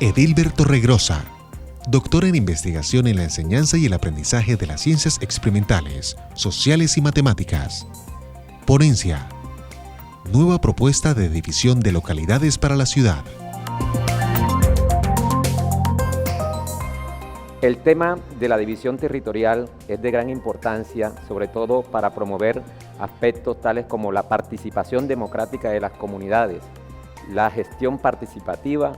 Edilberto Regrosa, doctor en investigación en la enseñanza y el aprendizaje de las ciencias experimentales, sociales y matemáticas. Ponencia. Nueva propuesta de división de localidades para la ciudad. El tema de la división territorial es de gran importancia, sobre todo para promover aspectos tales como la participación democrática de las comunidades, la gestión participativa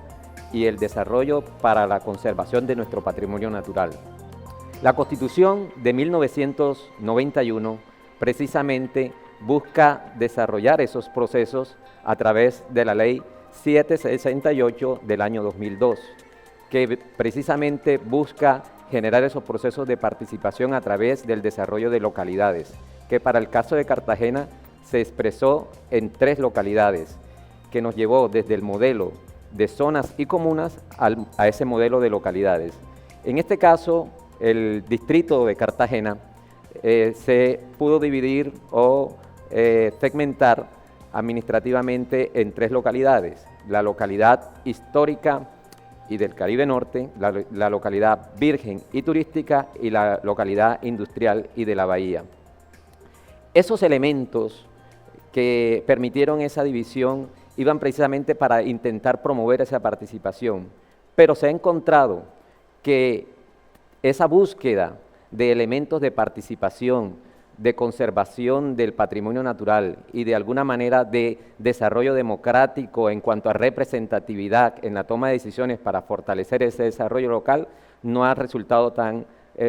y el desarrollo para la conservación de nuestro patrimonio natural. La Constitución de 1991 precisamente busca desarrollar esos procesos a través de la Ley 768 del año 2002, que precisamente busca generar esos procesos de participación a través del desarrollo de localidades, que para el caso de Cartagena se expresó en 3 localidades, que nos llevó desde el modelo de zonas y comunas a ese modelo de localidades. En este caso, el distrito de Cartagena se pudo dividir o segmentar administrativamente en 3 localidades: la localidad histórica y del Caribe Norte, la localidad virgen y turística y la localidad industrial y de la bahía. Esos elementos que permitieron esa división iban precisamente para intentar promover esa participación, pero se ha encontrado que esa búsqueda de elementos de participación, de conservación del patrimonio natural y de alguna manera de desarrollo democrático en cuanto a representatividad en la toma de decisiones para fortalecer ese desarrollo local, no ha resultado tan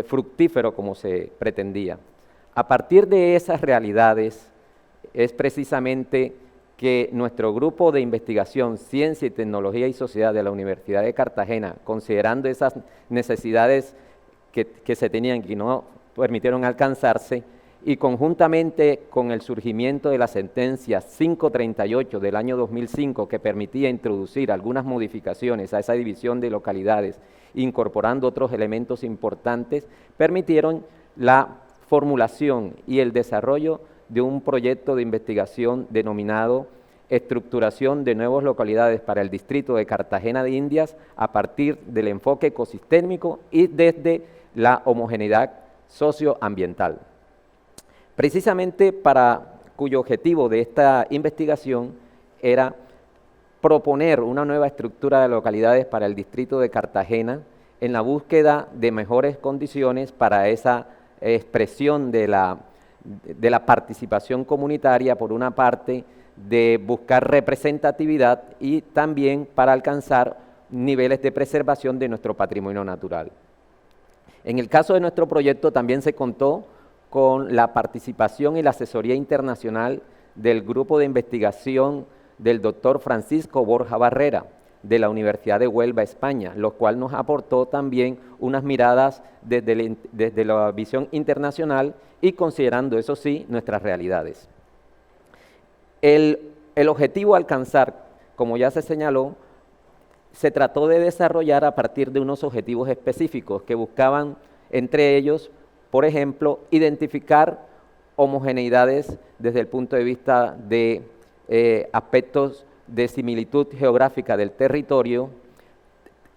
fructífero como se pretendía. A partir de esas realidades es precisamente que nuestro grupo de investigación, Ciencia y Tecnología y Sociedad de la Universidad de Cartagena, considerando esas necesidades que se tenían y no permitieron alcanzarse, y conjuntamente con el surgimiento de la sentencia 538 del año 2005, que permitía introducir algunas modificaciones a esa división de localidades, incorporando otros elementos importantes, permitieron la formulación y el desarrollo de un proyecto de investigación denominado Estructuración de nuevas localidades para el distrito de Cartagena de Indias a partir del enfoque ecosistémico y desde la homogeneidad socioambiental. Precisamente cuyo objetivo de esta investigación era proponer una nueva estructura de localidades para el distrito de Cartagena en la búsqueda de mejores condiciones para esa expresión de la participación comunitaria, por una parte, de buscar representatividad y también para alcanzar niveles de preservación de nuestro patrimonio natural. En el caso de nuestro proyecto también se contó con la participación y la asesoría internacional del grupo de investigación del doctor Francisco Borja Barrera, de la Universidad de Huelva, España, lo cual nos aportó también unas miradas desde la visión internacional y considerando, eso sí, nuestras realidades. El objetivo a alcanzar, como ya se señaló, se trató de desarrollar a partir de unos objetivos específicos que buscaban, entre ellos, por ejemplo, identificar homogeneidades desde el punto de vista de aspectos de similitud geográfica del territorio,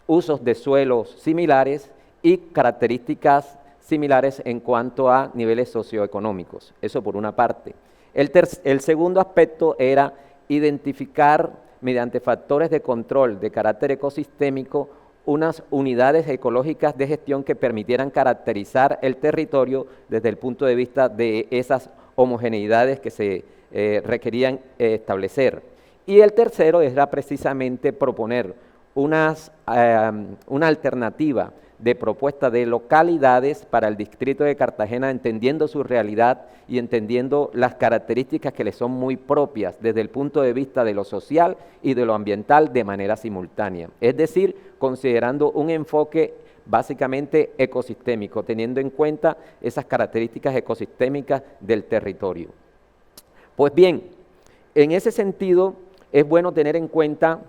usos de suelos similares y características similares en cuanto a niveles socioeconómicos. Eso por una parte. El segundo aspecto era identificar mediante factores de control de carácter ecosistémico unas unidades ecológicas de gestión que permitieran caracterizar el territorio desde el punto de vista de esas homogeneidades que se requerían establecer. Y el tercero era precisamente proponer una alternativa de propuesta de localidades para el distrito de Cartagena, entendiendo su realidad y entendiendo las características que le son muy propias desde el punto de vista de lo social y de lo ambiental de manera simultánea. Es decir, considerando un enfoque básicamente ecosistémico, teniendo en cuenta esas características ecosistémicas del territorio. Pues bien, En ese sentido, es bueno tener en cuenta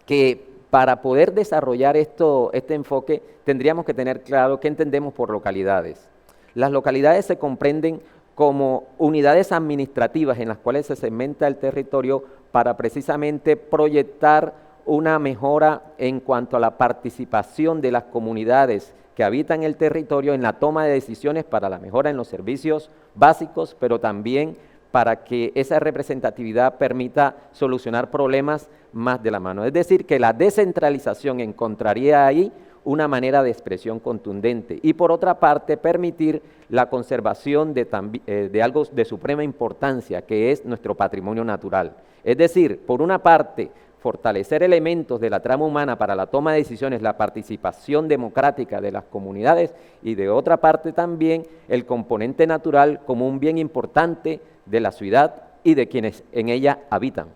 que para poder desarrollar este enfoque, tendríamos que tener claro qué entendemos por localidades. Las localidades se comprenden como unidades administrativas en las cuales se segmenta el territorio para precisamente proyectar una mejora en cuanto a la participación de las comunidades que habitan el territorio en la toma de decisiones para la mejora en los servicios básicos, pero también para que esa representatividad permita solucionar problemas más de la mano. Es decir, que la descentralización encontraría ahí una manera de expresión contundente y por otra parte permitir la conservación de algo de suprema importancia que es nuestro patrimonio natural. Es decir, por una parte, fortalecer elementos de la trama humana para la toma de decisiones, la participación democrática de las comunidades y de otra parte también el componente natural como un bien importante de la ciudad y de quienes en ella habitan.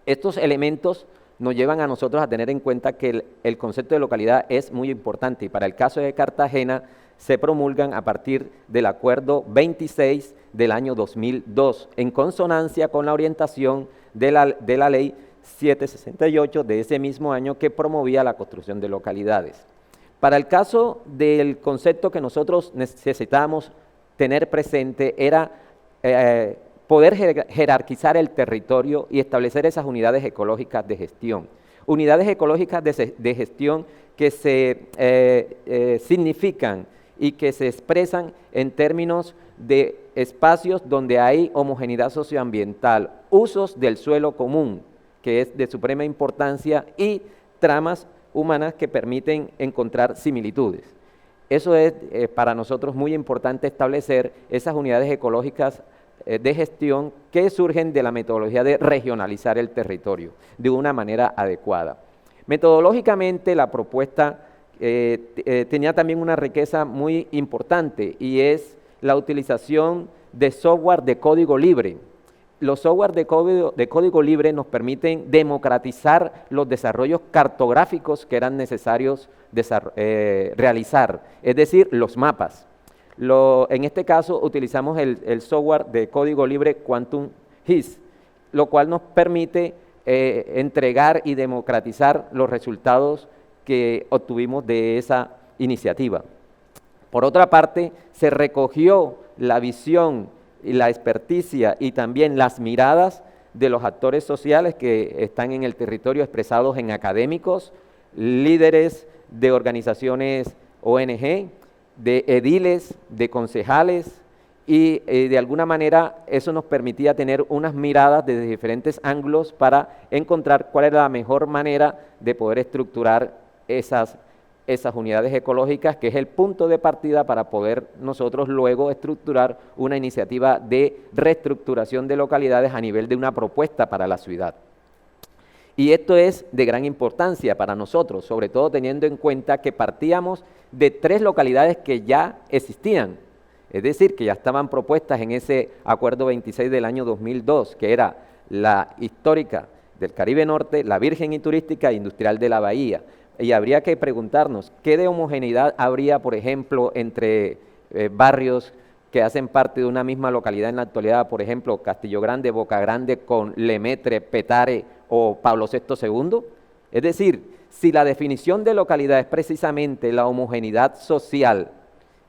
Estos elementos nos llevan a nosotros a tener en cuenta que el concepto de localidad es muy importante y para el caso de Cartagena se promulgan a partir del Acuerdo 26 del año 2002, en consonancia con la orientación de la Ley 768 de ese mismo año que promovía la construcción de localidades. Para el caso del concepto que nosotros necesitábamos tener presente era poder jerarquizar el territorio y establecer esas unidades ecológicas de gestión. Unidades ecológicas de gestión que se significan y que se expresan en términos de espacios donde hay homogeneidad socioambiental, usos del suelo común, que es de suprema importancia, y tramas humanas que permiten encontrar similitudes. Eso es para nosotros muy importante establecer esas unidades ecológicas de gestión que surgen de la metodología de regionalizar el territorio de una manera adecuada. Metodológicamente la propuesta tenía también una riqueza muy importante y es la utilización de software de código libre. Los software de código libre nos permiten democratizar los desarrollos cartográficos que eran necesarios realizar, es decir, los mapas. En este caso utilizamos el software de código libre Quantum-HIS, lo cual nos permite entregar y democratizar los resultados que obtuvimos de esa iniciativa. Por otra parte, se recogió la visión y la experticia y también las miradas de los actores sociales que están en el territorio expresados en académicos, líderes de organizaciones ONG, de ediles, de concejales y de alguna manera eso nos permitía tener unas miradas desde diferentes ángulos para encontrar cuál era la mejor manera de poder estructurar esas unidades ecológicas, que es el punto de partida para poder nosotros luego estructurar una iniciativa de reestructuración de localidades a nivel de una propuesta para la ciudad. Y esto es de gran importancia para nosotros, sobre todo teniendo en cuenta que partíamos de 3 localidades que ya existían, es decir, que ya estaban propuestas en ese Acuerdo 26 del año 2002, que era la histórica del Caribe Norte, la virgen y turística e industrial de la Bahía. Y habría que preguntarnos, ¿qué de homogeneidad habría, por ejemplo, entre barrios que hacen parte de una misma localidad en la actualidad, por ejemplo, Castillo Grande, Boca Grande con Lemetre, Petare o Pablo VI II? Es decir, si la definición de localidad es precisamente la homogeneidad social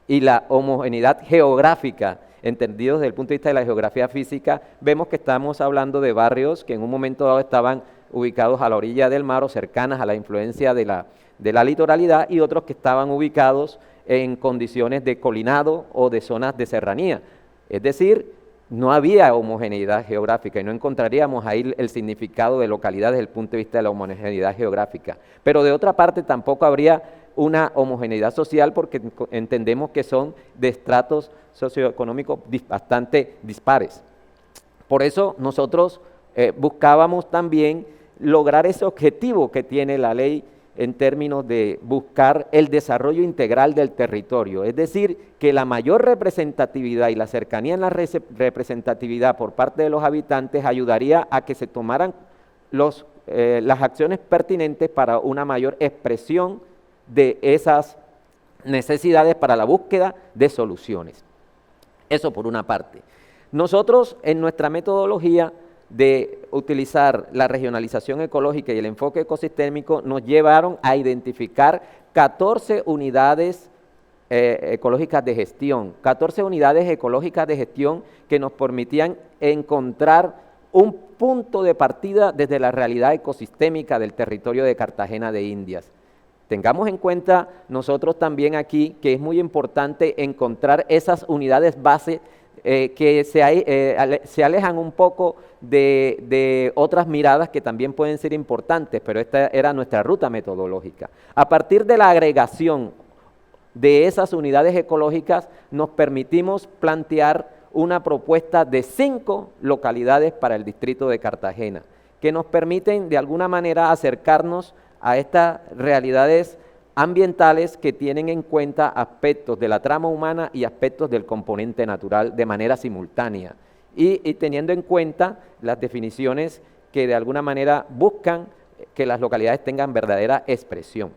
y la homogeneidad geográfica, entendidos desde el punto de vista de la geografía física, vemos que estamos hablando de barrios que en un momento dado estaban ubicados a la orilla del mar o cercanas a la influencia de la litoralidad y otros que estaban ubicados en condiciones de colinado o de zonas de serranía. Es decir, no había homogeneidad geográfica y no encontraríamos ahí el significado de localidad desde el punto de vista de la homogeneidad geográfica. Pero de otra parte tampoco habría una homogeneidad social porque entendemos que son de estratos socioeconómicos bastante dispares. Por eso nosotros buscábamos también lograr ese objetivo que tiene la ley en términos de buscar el desarrollo integral del territorio, es decir, que la mayor representatividad y la cercanía en la representatividad por parte de los habitantes ayudaría a que se tomaran las acciones pertinentes para una mayor expresión de esas necesidades para la búsqueda de soluciones. Eso por una parte. Nosotros en nuestra metodología de utilizar la regionalización ecológica y el enfoque ecosistémico nos llevaron a identificar 14 unidades ecológicas de gestión, 14 unidades ecológicas de gestión que nos permitían encontrar un punto de partida desde la realidad ecosistémica del territorio de Cartagena de Indias. Tengamos en cuenta nosotros también aquí que es muy importante encontrar esas unidades base que se alejan un poco de otras miradas que también pueden ser importantes, pero esta era nuestra ruta metodológica. A partir de la agregación de esas unidades ecológicas nos permitimos plantear una propuesta de 5 localidades para el distrito de Cartagena, que nos permiten de alguna manera acercarnos a estas realidades ambientales que tienen en cuenta aspectos de la trama humana y aspectos del componente natural de manera simultánea, y teniendo en cuenta las definiciones que de alguna manera buscan que las localidades tengan verdadera expresión.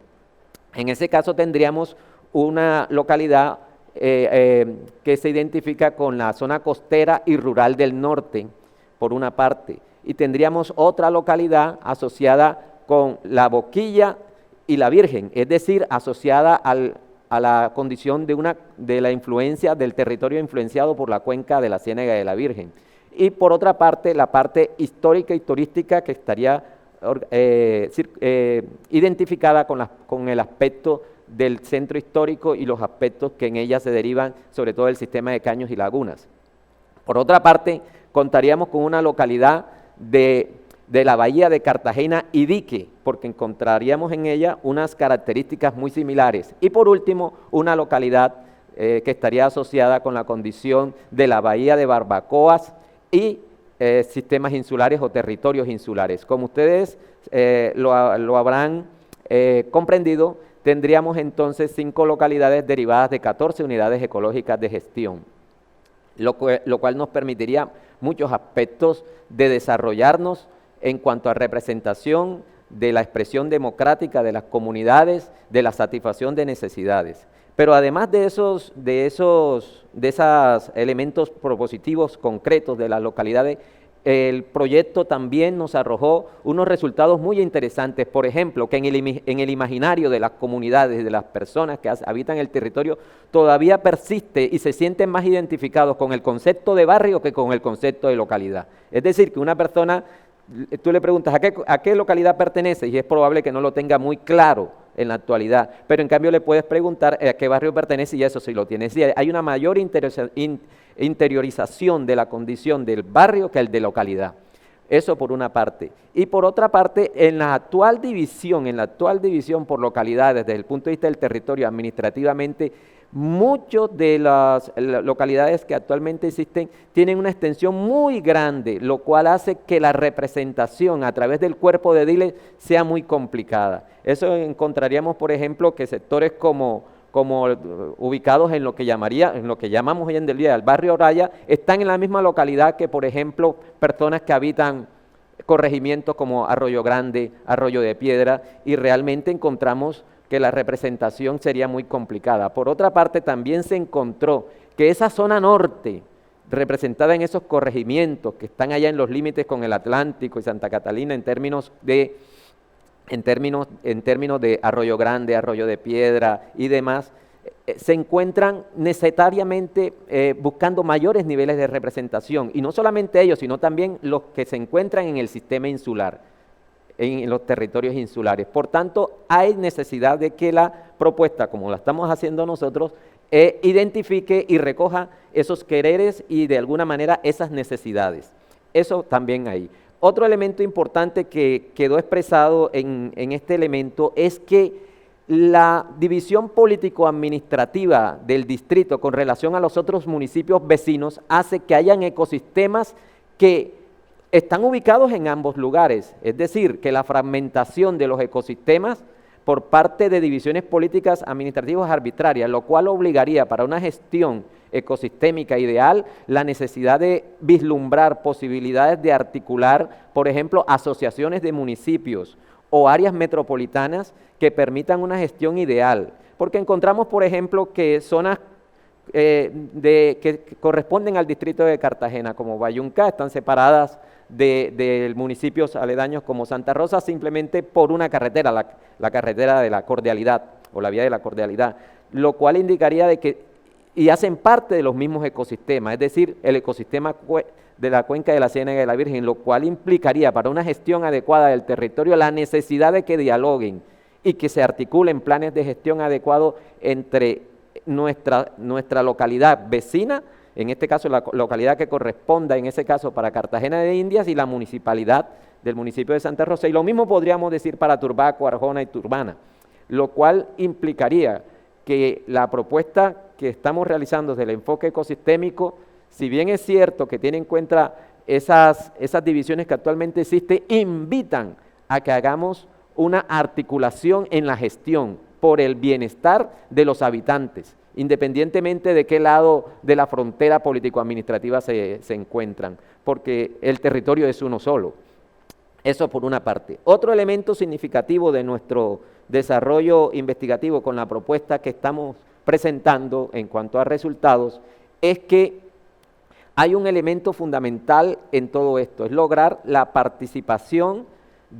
En ese caso tendríamos una localidad que se identifica con la zona costera y rural del norte, por una parte, y tendríamos otra localidad asociada con la Boquilla y la Virgen, es decir, asociada a la condición de la influencia del territorio influenciado por la cuenca de la Ciénaga de la Virgen. Y por otra parte, la parte histórica y turística que estaría identificada con el aspecto del centro histórico y los aspectos que en ella se derivan, sobre todo del sistema de caños y lagunas. Por otra parte, contaríamos con una localidad de la bahía de Cartagena y dique, porque encontraríamos en ella unas características muy similares. Y por último, una localidad que estaría asociada con la condición de la bahía de Barbacoas y sistemas insulares o territorios insulares. Como ustedes lo habrán comprendido, tendríamos entonces 5 localidades derivadas de 14 unidades ecológicas de gestión, lo cual nos permitiría muchos aspectos de desarrollarnos en cuanto a representación de la expresión democrática de las comunidades, de la satisfacción de necesidades. Pero además de esos elementos propositivos concretos de las localidades, el proyecto también nos arrojó unos resultados muy interesantes. Por ejemplo, que en el imaginario de las comunidades, de las personas que habitan el territorio, todavía persiste y se sienten más identificados con el concepto de barrio que con el concepto de localidad. Es decir, que una persona, tú le preguntas ¿a qué localidad pertenece? Y es probable que no lo tenga muy claro en la actualidad, pero en cambio le puedes preguntar a qué barrio pertenece y eso sí lo tiene. Sí, hay una mayor interiorización de la condición del barrio que el de localidad. Eso por una parte. Y por otra parte, en la actual división por localidades, desde el punto de vista del territorio administrativamente, muchas de las localidades que actualmente existen tienen una extensión muy grande, lo cual hace que la representación a través del cuerpo de ediles sea muy complicada. Eso encontraríamos, por ejemplo, que sectores como ubicados en lo que llamamos hoy en día el barrio Oraya, están en la misma localidad que, por ejemplo, personas que habitan corregimientos como Arroyo Grande, Arroyo de Piedra, y realmente encontramos que la representación sería muy complicada. Por otra parte, también se encontró que esa zona norte, representada en esos corregimientos que están allá en los límites con el Atlántico y Santa Catalina en términos de Arroyo Grande, Arroyo de Piedra y demás, se encuentran necesariamente buscando mayores niveles de representación, y no solamente ellos, sino también los que se encuentran en el sistema insular, en los territorios insulares. Por tanto, hay necesidad de que la propuesta, como la estamos haciendo nosotros, identifique y recoja esos quereres y de alguna manera esas necesidades. Eso también hay. Otro elemento importante que quedó expresado en este elemento es que la división político-administrativa del distrito con relación a los otros municipios vecinos hace que hayan ecosistemas que están ubicados en ambos lugares, es decir, que la fragmentación de los ecosistemas por parte de divisiones políticas administrativas arbitrarias, lo cual obligaría para una gestión ecosistémica ideal la necesidad de vislumbrar posibilidades de articular, por ejemplo, asociaciones de municipios o áreas metropolitanas que permitan una gestión ideal, porque encontramos, por ejemplo, que zonas que corresponden al distrito de Cartagena, como Bayunca, están separadas de municipios aledaños como Santa Rosa simplemente por una carretera, la carretera de la cordialidad o la vía de la cordialidad, lo cual indicaría de que, y hacen parte de los mismos ecosistemas, es decir, el ecosistema de la cuenca de la Ciénaga de la Virgen, lo cual implicaría para una gestión adecuada del territorio la necesidad de que dialoguen y que se articulen planes de gestión adecuados entre nuestra localidad vecina, en este caso la localidad que corresponda en ese caso para Cartagena de Indias, y la municipalidad del municipio de Santa Rosa, y lo mismo podríamos decir para Turbaco, Arjona y Turbana, lo cual implicaría que la propuesta que estamos realizando desde el enfoque ecosistémico, si bien es cierto que tiene en cuenta esas divisiones que actualmente existen, invitan a que hagamos una articulación en la gestión por el bienestar de los habitantes, independientemente de qué lado de la frontera político-administrativa se encuentran, porque el territorio es uno solo. Eso por una parte. Otro elemento significativo de nuestro desarrollo investigativo con la propuesta que estamos presentando en cuanto a resultados es que hay un elemento fundamental en todo esto, es lograr la participación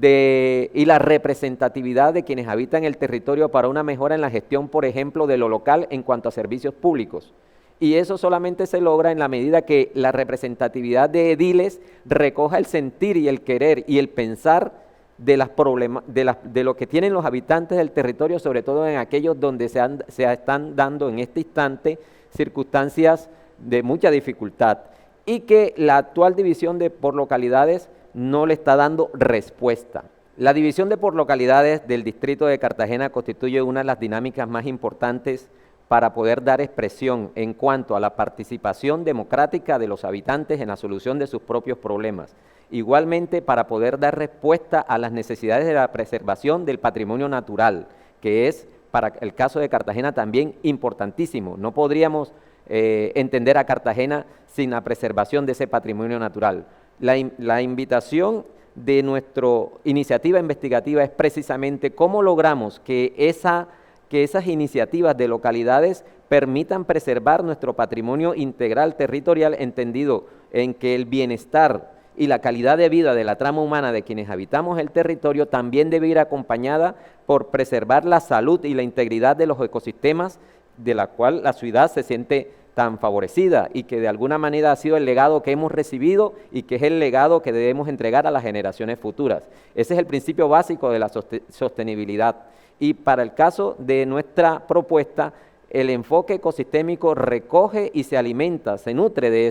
y la representatividad de quienes habitan el territorio para una mejora en la gestión, por ejemplo, de lo local en cuanto a servicios públicos. Y eso solamente se logra en la medida que la representatividad de ediles recoja el sentir y el querer y el pensar de lo que tienen los habitantes del territorio, sobre todo en aquellos donde se están dando en este instante circunstancias de mucha dificultad, y que la actual división por localidades no le está dando respuesta. La división por localidades del distrito de Cartagena constituye una de las dinámicas más importantes para poder dar expresión en cuanto a la participación democrática de los habitantes en la solución de sus propios problemas. Igualmente, para poder dar respuesta a las necesidades de la preservación del patrimonio natural, que es, para el caso de Cartagena, también importantísimo. No podríamos entender a Cartagena sin la preservación de ese patrimonio natural. La invitación de nuestra iniciativa investigativa es precisamente cómo logramos que esas iniciativas de localidades permitan preservar nuestro patrimonio integral territorial, entendido en que el bienestar y la calidad de vida de la trama humana de quienes habitamos el territorio también debe ir acompañada por preservar la salud y la integridad de los ecosistemas de la cual la ciudad se siente tan favorecida y que de alguna manera ha sido el legado que hemos recibido y que es el legado que debemos entregar a las generaciones futuras. Ese es el principio básico de la sostenibilidad. Y para el caso de nuestra propuesta, el enfoque ecosistémico recoge y se alimenta, se nutre de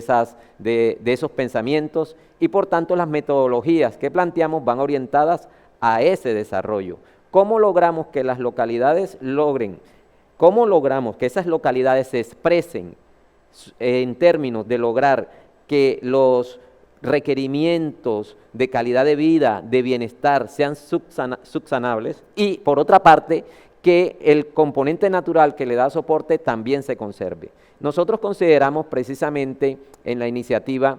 esos pensamientos, y por tanto las metodologías que planteamos van orientadas a ese desarrollo. ¿Cómo logramos que las localidades cómo logramos que esas localidades se expresen en términos de lograr que los requerimientos de calidad de vida, de bienestar, sean subsanables, y por otra parte, que el componente natural que le da soporte también se conserve? Nosotros consideramos precisamente en la iniciativa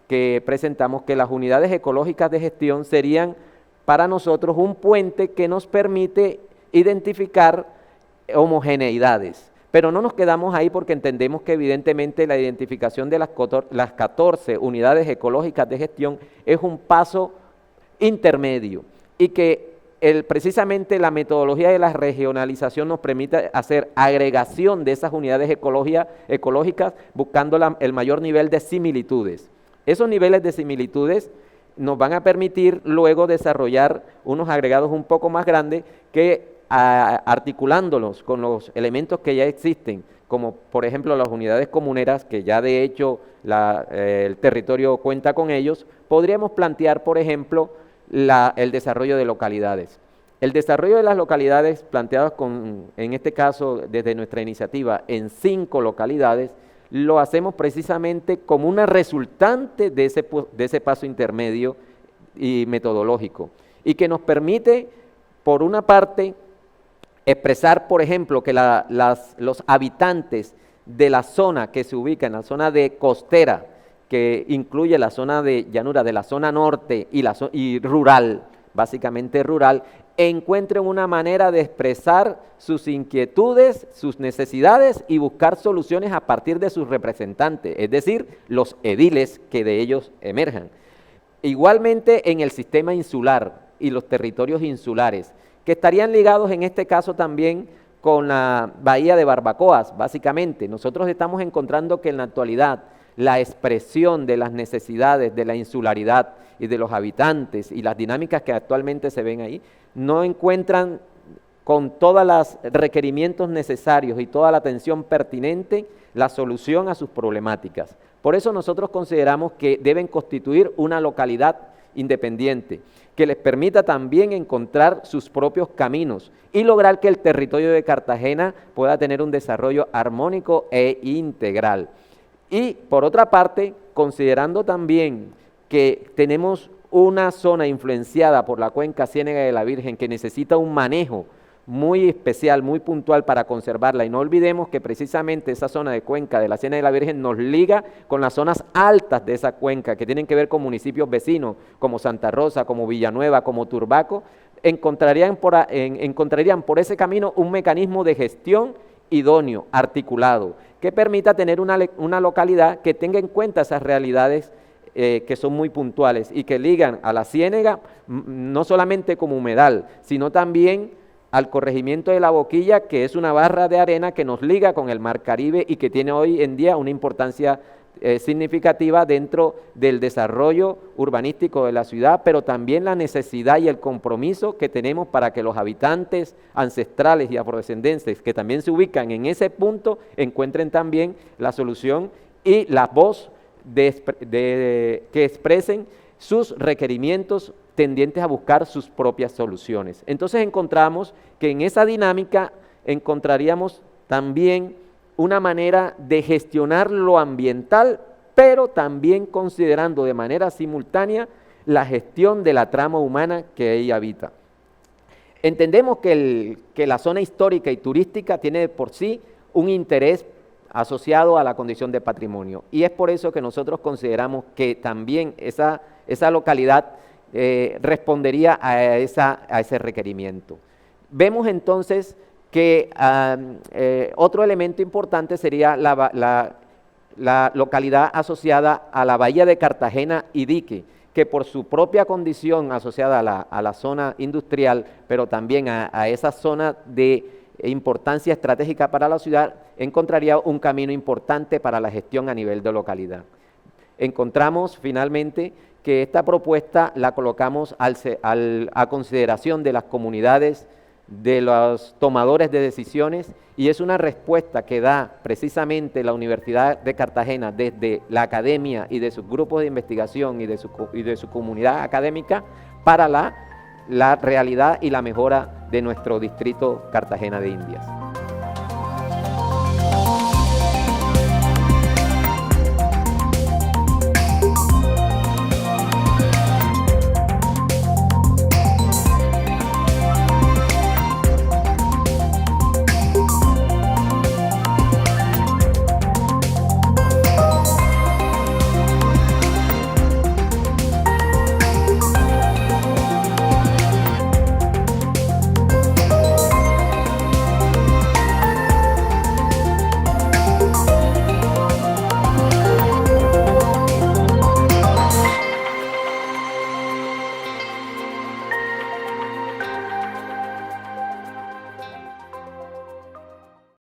que presentamos que las unidades ecológicas de gestión serían para nosotros un puente que nos permite identificar homogeneidades. Pero no nos quedamos ahí, porque entendemos que evidentemente la identificación de las 14 unidades ecológicas de gestión es un paso intermedio, y que precisamente la metodología de la regionalización nos permite hacer agregación de esas unidades ecológicas buscando el mayor nivel de similitudes. Esos niveles de similitudes nos van a permitir luego desarrollar unos agregados un poco más grandes que, articulándolos con los elementos que ya existen, como por ejemplo las unidades comuneras, que ya de hecho el territorio cuenta con ellos, podríamos plantear, por ejemplo, el desarrollo de localidades. El desarrollo de las localidades planteadas en este caso desde nuestra iniciativa en 5 localidades, lo hacemos precisamente como una resultante de ese paso intermedio y metodológico, y que nos permite, por una parte, expresar, por ejemplo, que los habitantes de la zona que se ubica en la zona de costera, que incluye la zona de llanura, de la zona norte y rural, básicamente rural, encuentren una manera de expresar sus inquietudes, sus necesidades y buscar soluciones a partir de sus representantes, es decir, los ediles que de ellos emerjan. Igualmente en el sistema insular y los territorios insulares, que estarían ligados en este caso también con la bahía de Barbacoas, básicamente. Nosotros estamos encontrando que en la actualidad la expresión de las necesidades de la insularidad y de los habitantes y las dinámicas que actualmente se ven ahí, no encuentran con todos los requerimientos necesarios y toda la atención pertinente la solución a sus problemáticas. Por eso nosotros consideramos que deben constituir una localidad independiente, que les permita también encontrar sus propios caminos y lograr que el territorio de Cartagena pueda tener un desarrollo armónico e integral. Y por otra parte, considerando también que tenemos una zona influenciada por la cuenca Ciénega de la Virgen que necesita un manejo muy especial, muy puntual para conservarla, y no olvidemos que precisamente esa zona de cuenca de la Ciénega de la Virgen nos liga con las zonas altas de esa cuenca, que tienen que ver con municipios vecinos, como Santa Rosa, como Villanueva, como Turbaco, encontrarían por ese camino un mecanismo de gestión idóneo, articulado, que permita tener una localidad que tenga en cuenta esas realidades que son muy puntuales y que ligan a la Ciénega no solamente como humedal, sino también al corregimiento de La Boquilla, que es una barra de arena que nos liga con el Mar Caribe y que tiene hoy en día una importancia significativa dentro del desarrollo urbanístico de la ciudad, pero también la necesidad y el compromiso que tenemos para que los habitantes ancestrales y afrodescendientes que también se ubican en ese punto encuentren también la solución y la voz que expresen sus requerimientos tendientes a buscar sus propias soluciones. Entonces encontramos que en esa dinámica encontraríamos también una manera de gestionar lo ambiental, pero también considerando de manera simultánea la gestión de la trama humana que ahí habita. Entendemos que la zona histórica y turística tiene por sí un interés asociado a la condición de patrimonio, y es por eso que nosotros consideramos que también esa localidad respondería a ese requerimiento. Vemos entonces que otro elemento importante sería la localidad asociada a la bahía de Cartagena y Dique, que por su propia condición asociada a la zona industrial, pero también a esa zona de importancia estratégica para la ciudad, encontraría un camino importante para la gestión a nivel de localidad. Encontramos finalmente que esta propuesta la colocamos a consideración de las comunidades, de los tomadores de decisiones, y es una respuesta que da precisamente la Universidad de Cartagena desde la academia y de sus grupos de investigación y de su comunidad académica para la realidad y la mejora de nuestro distrito Cartagena de Indias.